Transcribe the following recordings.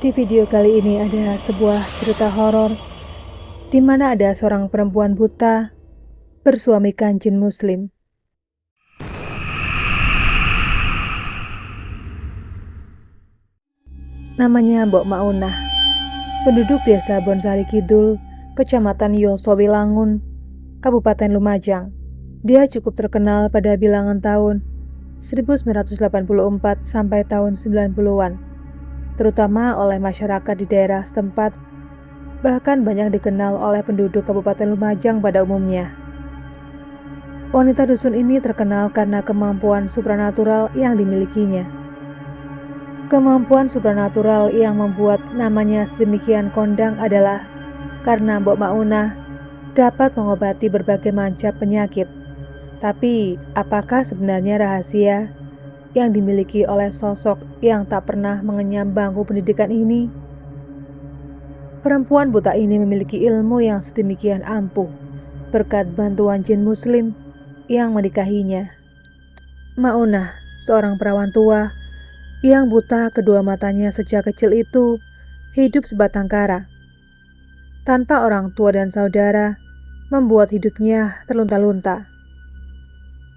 Di video kali ini ada sebuah cerita horor di mana ada seorang perempuan buta bersuamikan jin muslim. Namanya Mbok Maunah, penduduk desa Bonsari Kidul, Kecamatan Yosowilangun, Kabupaten Lumajang. Dia cukup terkenal pada bilangan tahun 1984 sampai tahun 90-an, terutama oleh masyarakat di daerah setempat, bahkan banyak dikenal oleh penduduk Kabupaten Lumajang pada umumnya. Wanita dusun ini terkenal karena kemampuan supranatural yang dimilikinya. Kemampuan supranatural yang membuat namanya sedemikian kondang adalah karena Mbok Maunah dapat mengobati berbagai macam penyakit. Tapi, apakah sebenarnya rahasia yang dimiliki oleh sosok yang tak pernah mengenyam bangku pendidikan ini? Perempuan buta ini memiliki ilmu yang sedemikian ampuh berkat bantuan jin muslim yang menikahinya. Maunah, seorang perawan tua yang buta kedua matanya sejak kecil itu, hidup sebatang kara. Tanpa orang tua dan saudara, membuat hidupnya terlunta-lunta.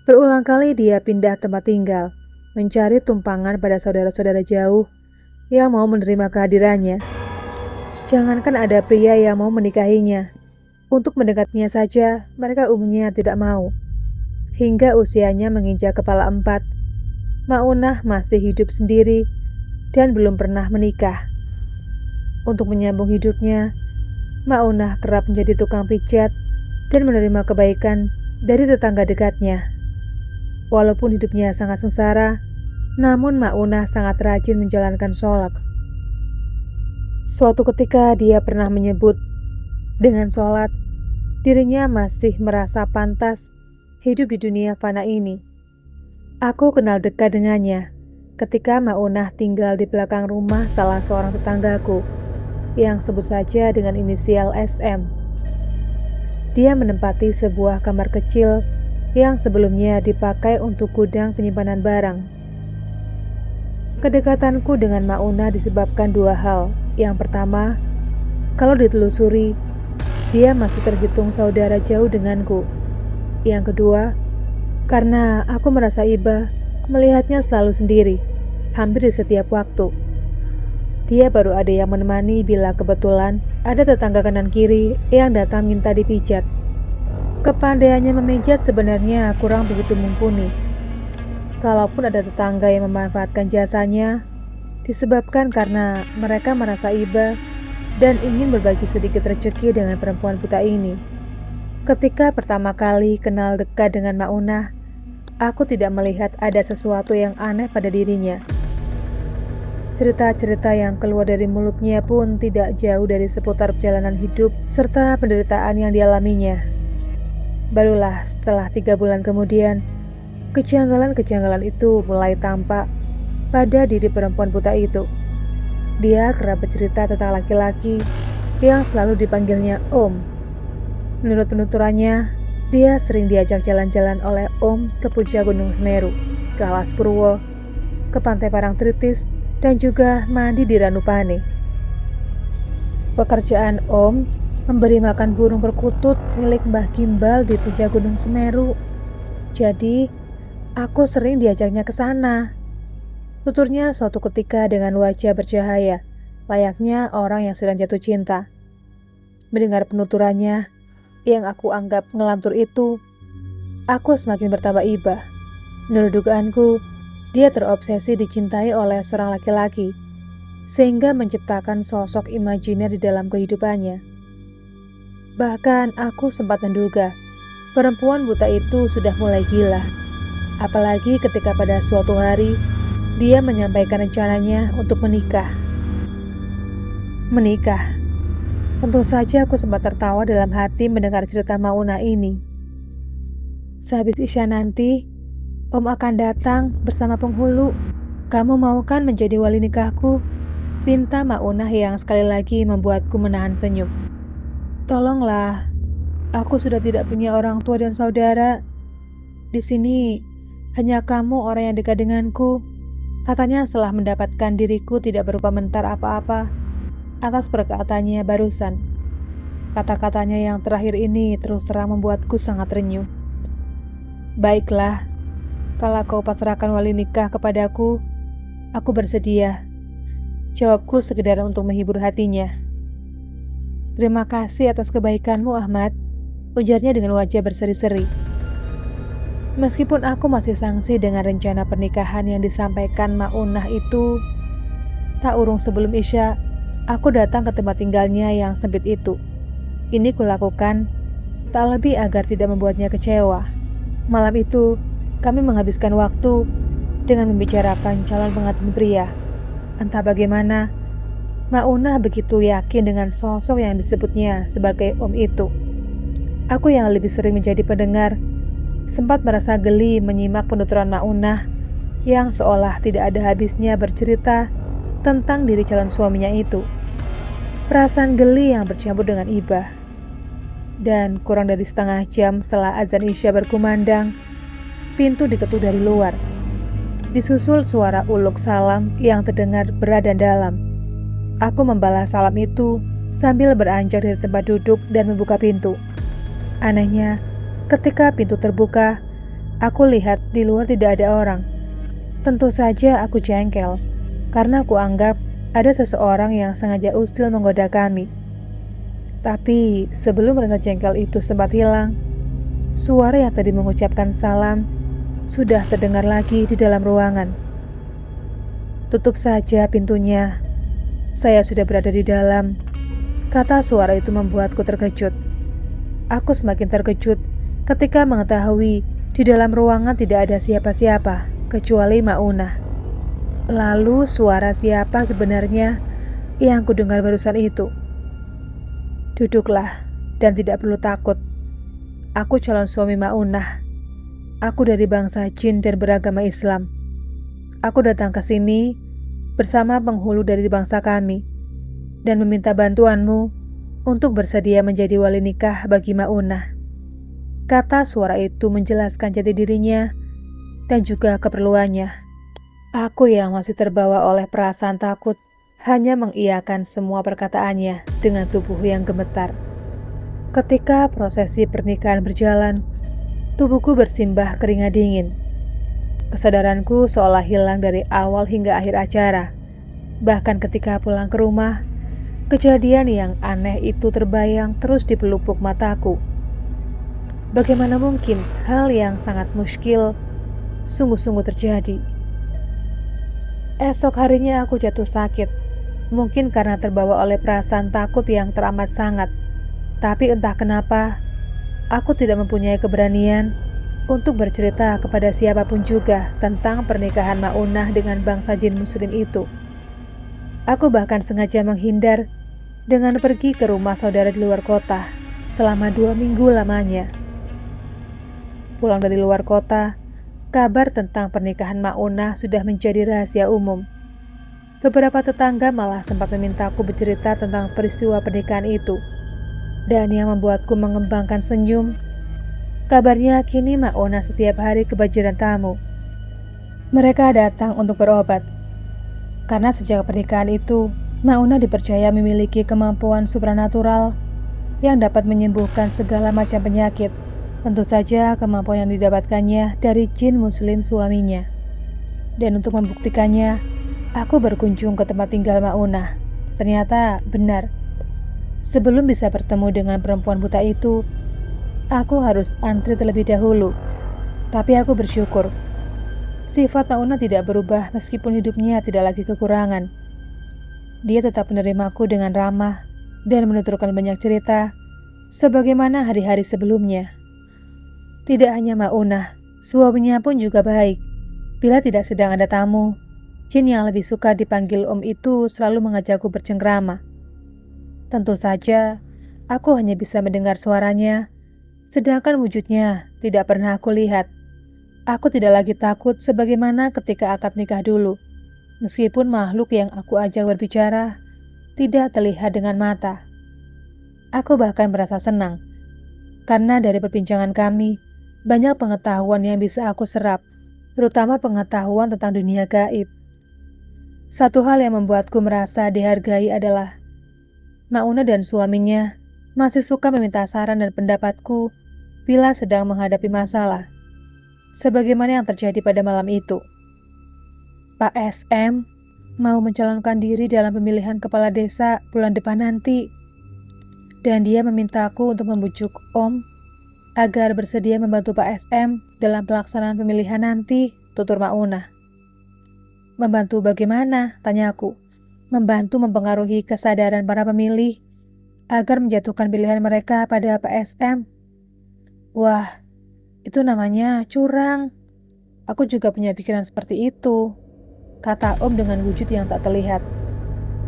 Berulang kali dia pindah tempat tinggal, mencari tumpangan pada saudara-saudara jauh yang mau menerima kehadirannya. Jangankan ada pria yang mau menikahinya, untuk mendekatinya saja mereka umumnya tidak mau. Hingga usianya menginjak kepala 4, Maunah masih hidup sendiri dan belum pernah menikah. Untuk menyambung hidupnya, Maunah kerap menjadi tukang pijat dan menerima kebaikan dari tetangga dekatnya. Walaupun hidupnya sangat sengsara, namun Maunah sangat rajin menjalankan sholat. Suatu ketika dia pernah menyebut, dengan sholat, dirinya masih merasa pantas hidup di dunia fana ini. Aku kenal dekat dengannya ketika Maunah tinggal di belakang rumah salah seorang tetanggaku yang sebut saja dengan inisial SM. Dia menempati sebuah kamar kecil yang sebelumnya dipakai untuk gudang penyimpanan barang. Kedekatanku dengan Maunah disebabkan dua hal. Yang pertama, kalau ditelusuri, dia masih terhitung saudara jauh denganku. Yang kedua, karena aku merasa iba melihatnya selalu sendiri, hampir di setiap waktu. Dia baru ada yang menemani bila kebetulan ada tetangga kanan kiri yang datang minta dipijat. Kepandaiannya memijat sebenarnya kurang begitu mumpuni. Kalaupun ada tetangga yang memanfaatkan jasanya, disebabkan karena mereka merasa iba dan ingin berbagi sedikit rezeki dengan perempuan buta ini. Ketika pertama kali kenal dekat dengan Maunah, aku tidak melihat ada sesuatu yang aneh pada dirinya. Cerita-cerita yang keluar dari mulutnya pun tidak jauh dari seputar perjalanan hidup serta penderitaan yang dialaminya. Barulah setelah 3 bulan kemudian, kejanggalan-kejanggalan itu mulai tampak pada diri perempuan buta itu. Dia kerap bercerita tentang laki-laki yang selalu dipanggilnya Om. Menurut penuturannya, dia sering diajak jalan-jalan oleh Om ke puncak Gunung Semeru, ke Alas Purwo, ke Pantai Parangtritis, dan juga mandi di Ranupane. Pekerjaan Om memberi makan burung perkutut milik Mbah Gimbal di puncak Gunung Semeru. Jadi, aku sering diajaknya ke sana. Tuturnya suatu ketika dengan wajah bercahaya, layaknya orang yang sedang jatuh cinta. Mendengar penuturannya, yang aku anggap ngelantur itu, aku semakin bertambah iba. Menurut dugaanku, dia terobsesi dicintai oleh seorang laki-laki, sehingga menciptakan sosok imajiner di dalam kehidupannya. Bahkan aku sempat menduga, perempuan buta itu sudah mulai gila. Apalagi ketika pada suatu hari, dia menyampaikan rencananya untuk menikah. Menikah. Tentu saja aku sempat tertawa dalam hati mendengar cerita Maunah ini. Sehabis Isya nanti, Om akan datang bersama penghulu. Kamu mau kan menjadi wali nikahku? Pinta Maunah yang sekali lagi membuatku menahan senyum. Tolonglah, aku sudah tidak punya orang tua dan saudara. Di sini, hanya kamu orang yang dekat denganku. Katanya setelah mendapatkan diriku tidak berkomentar apa-apa atas perkataannya barusan. Kata-katanya yang terakhir ini terus terang membuatku sangat renyuh. Baiklah, kalau kau pasrahkan wali nikah kepadaku, aku bersedia. Jawabku sekedar untuk menghibur hatinya. Terima kasih atas kebaikanmu, Ahmad, ujarnya dengan wajah berseri-seri. Meskipun aku masih sangsi dengan rencana pernikahan yang disampaikan Maunah itu, tak urung sebelum Isya, aku datang ke tempat tinggalnya yang sempit itu. Ini kulakukan tak lebih agar tidak membuatnya kecewa. Malam itu, kami menghabiskan waktu dengan membicarakan calon pengantin pria. Entah bagaimana, Maunah begitu yakin dengan sosok yang disebutnya sebagai Om itu. Aku yang lebih sering menjadi pendengar, sempat merasa geli menyimak penuturan Maunah yang seolah tidak ada habisnya bercerita tentang diri calon suaminya itu. Perasaan geli yang bercampur dengan iba. Dan kurang dari setengah jam setelah azan Isya berkumandang, pintu diketuk dari luar. Disusul suara uluk salam yang terdengar berat dan dalam. Aku membalas salam itu sambil beranjak dari tempat duduk dan membuka pintu. Anehnya, ketika pintu terbuka, aku lihat di luar tidak ada orang. Tentu saja aku jengkel, karena aku anggap ada seseorang yang sengaja usil menggoda kami. Tapi sebelum rasa jengkel itu sempat hilang, suara yang tadi mengucapkan salam sudah terdengar lagi di dalam ruangan. Tutup saja pintunya, saya sudah berada di dalam, kata suara itu membuatku terkejut. Aku semakin terkejut ketika mengetahui di dalam ruangan tidak ada siapa-siapa kecuali Maunah. Lalu suara siapa sebenarnya yang kudengar barusan itu? Duduklah dan tidak perlu takut. Aku calon suami Maunah. Aku dari bangsa jin dan beragama Islam. Aku datang ke sini bersama penghulu dari bangsa kami dan meminta bantuanmu untuk bersedia menjadi wali nikah bagi Maunah. Kata suara itu menjelaskan jati dirinya dan juga keperluannya. Aku yang masih terbawa oleh perasaan takut hanya mengiyakan semua perkataannya dengan tubuh yang gemetar. Ketika prosesi pernikahan berjalan, tubuhku bersimbah keringat dingin. Kesadaranku seolah hilang dari awal hingga akhir acara. Bahkan ketika pulang ke rumah, kejadian yang aneh itu terbayang terus di pelupuk mataku. Bagaimana mungkin hal yang sangat muskil sungguh-sungguh terjadi? Esok harinya aku jatuh sakit. Mungkin karena terbawa oleh perasaan takut yang teramat sangat. Tapi entah kenapa, aku tidak mempunyai keberanian untuk bercerita kepada siapapun juga tentang pernikahan Maunah dengan bangsa jin muslim itu. Aku bahkan sengaja menghindar dengan pergi ke rumah saudara di luar kota selama 2 minggu lamanya. Pulang dari luar kota, kabar tentang pernikahan Maunah sudah menjadi rahasia umum. Beberapa tetangga malah sempat memintaku bercerita tentang peristiwa pernikahan itu. Dan yang membuatku mengembangkan senyum, kabarnya kini Maunah setiap hari kebanjiran tamu. Mereka datang untuk berobat. Karena sejak pernikahan itu, Maunah dipercaya memiliki kemampuan supranatural yang dapat menyembuhkan segala macam penyakit. Tentu saja kemampuan yang didapatkannya dari jin muslim suaminya. Dan untuk membuktikannya, aku berkunjung ke tempat tinggal Maunah. Ternyata benar. Sebelum bisa bertemu dengan perempuan buta itu, aku harus antri terlebih dahulu. Tapi aku bersyukur. Sifat Maunah tidak berubah meskipun hidupnya tidak lagi kekurangan. Dia tetap menerimaku dengan ramah dan menuturkan banyak cerita, sebagaimana hari-hari sebelumnya. Tidak hanya Maunah, suaminya pun juga baik. Bila tidak sedang ada tamu, jin yang lebih suka dipanggil Om itu selalu mengajakku bercengkrama. Tentu saja, aku hanya bisa mendengar suaranya, sedangkan wujudnya tidak pernah aku lihat. Aku tidak lagi takut sebagaimana ketika akad nikah dulu, meskipun makhluk yang aku ajak berbicara tidak terlihat dengan mata. Aku bahkan merasa senang, karena dari perbincangan kami, banyak pengetahuan yang bisa aku serap, terutama pengetahuan tentang dunia gaib. Satu hal yang membuatku merasa dihargai adalah Mauna dan suaminya masih suka meminta saran dan pendapatku bila sedang menghadapi masalah, sebagaimana yang terjadi pada malam itu. Pak SM mau mencalonkan diri dalam pemilihan kepala desa bulan depan nanti, dan dia memintaku untuk membujuk Om agar bersedia membantu Pak SM dalam pelaksanaan pemilihan nanti, tutur Mauna. Membantu bagaimana? Tanyaku. Membantu mempengaruhi kesadaran para pemilih agar menjatuhkan pilihan mereka pada Pak SM. Wah, itu namanya curang. Aku juga punya pikiran seperti itu, kata Om dengan wujud yang tak terlihat.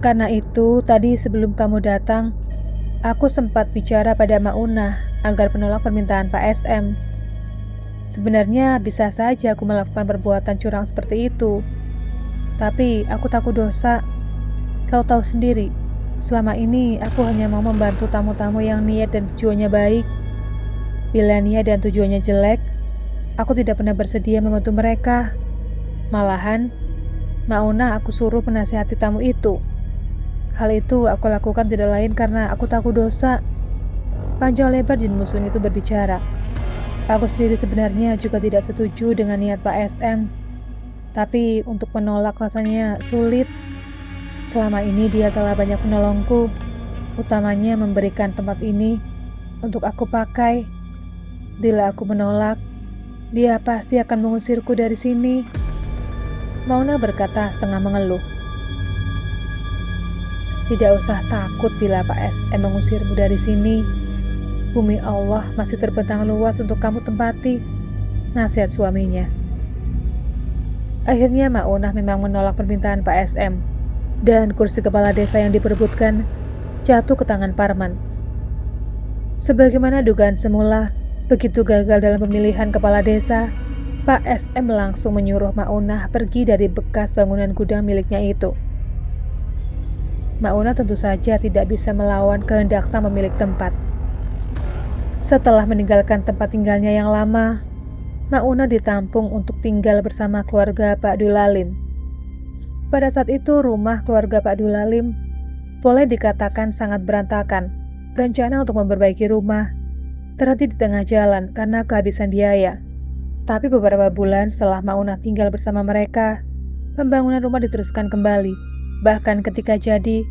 Karena itu, tadi sebelum kamu datang, aku sempat bicara pada Mauna agar menolak permintaan Pak SM. Sebenarnya bisa saja aku melakukan perbuatan curang seperti itu, tapi aku takut dosa. Kau tahu sendiri, selama ini aku hanya mau membantu tamu-tamu yang niat dan tujuannya baik. Bila niat dan tujuannya jelek, aku tidak pernah bersedia membantu mereka. Malahan, Mauna aku suruh menasihati tamu itu. Hal itu aku lakukan tidak lain karena aku takut dosa. Panjang lebar jin muslim itu berbicara. Aku sendiri sebenarnya juga tidak setuju dengan niat Pak SM. Tapi untuk menolak rasanya sulit. Selama ini dia telah banyak menolongku, utamanya memberikan tempat ini untuk aku pakai. Bila aku menolak, dia pasti akan mengusirku dari sini. Mauna berkata setengah mengeluh. Tidak usah takut bila Pak SM mengusirmu dari sini. Bumi Allah masih terbentang luas untuk kamu tempati, nasihat suaminya. Akhirnya Mauna memang menolak permintaan Pak SM, dan kursi kepala desa yang diperebutkan jatuh ke tangan Parman. Sebagaimana dugaan semula, begitu gagal dalam pemilihan kepala desa, Pak SM langsung menyuruh Mauna pergi dari bekas bangunan gudang miliknya itu. Mauna tentu saja tidak bisa melawan kehendak sang pemilik tempat. Setelah meninggalkan tempat tinggalnya yang lama, Mauna ditampung untuk tinggal bersama keluarga Pak Dulalim. Pada saat itu rumah keluarga Pak Dulalim boleh dikatakan sangat berantakan. Rencana untuk memperbaiki rumah terhenti di tengah jalan karena kehabisan biaya. Tapi beberapa bulan setelah Mauna tinggal bersama mereka, pembangunan rumah diteruskan kembali. Bahkan ketika jadi,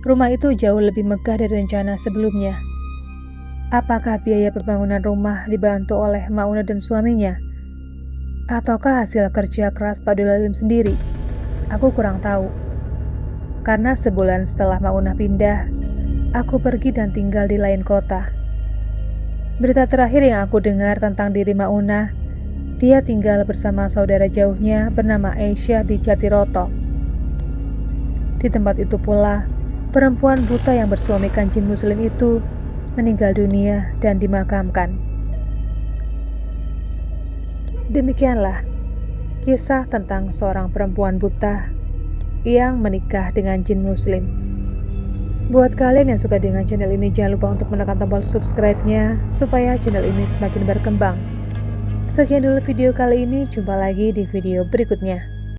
rumah itu jauh lebih megah dari rencana sebelumnya. Apakah biaya pembangunan rumah dibantu oleh Mauna dan suaminya? Ataukah hasil kerja keras Pak Dulalim sendiri? Aku kurang tahu. Karena sebulan setelah Mauna pindah, aku pergi dan tinggal di lain kota. Berita terakhir yang aku dengar tentang diri Mauna, dia tinggal bersama saudara jauhnya bernama Aisyah di Jatiroto. Di tempat itu pula, perempuan buta yang bersuamikan jin muslim itu meninggal dunia dan dimakamkan. Demikianlah kisah tentang seorang perempuan buta yang menikah dengan jin muslim. Buat kalian yang suka dengan channel ini, jangan lupa untuk menekan tombol subscribe-nya supaya channel ini semakin berkembang. Sekian dulu video kali ini, jumpa lagi di video berikutnya.